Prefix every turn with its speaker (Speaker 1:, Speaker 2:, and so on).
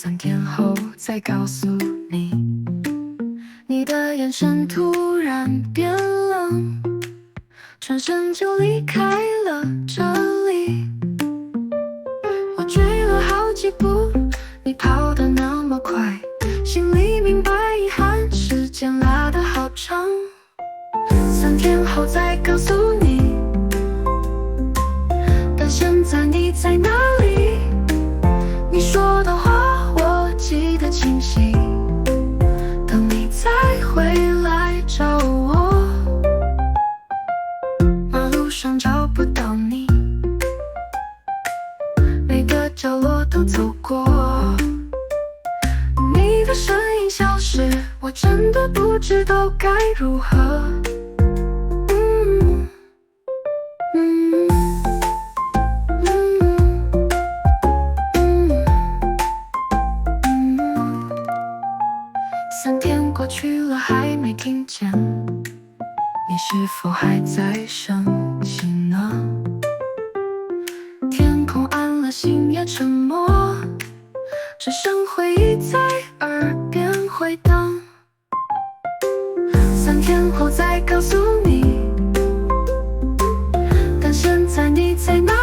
Speaker 1: 3天后再告诉你。你的眼神突然变冷，转身就离开了这里。我追了好几步，你跑得那么快，心里明白遗憾，时间拉得好长。3天后再告诉你，但现在你在哪里？你说的话我记得清晰，等你再回来找我。马路上找不到你，每个角落都走过，你的身影消失，我真的不知道该如何。3天过去了，还没听见，你是否还在生气呢？天空暗了，心也沉默，只剩回忆在耳边回荡。3天后再告诉你，但现在你在哪？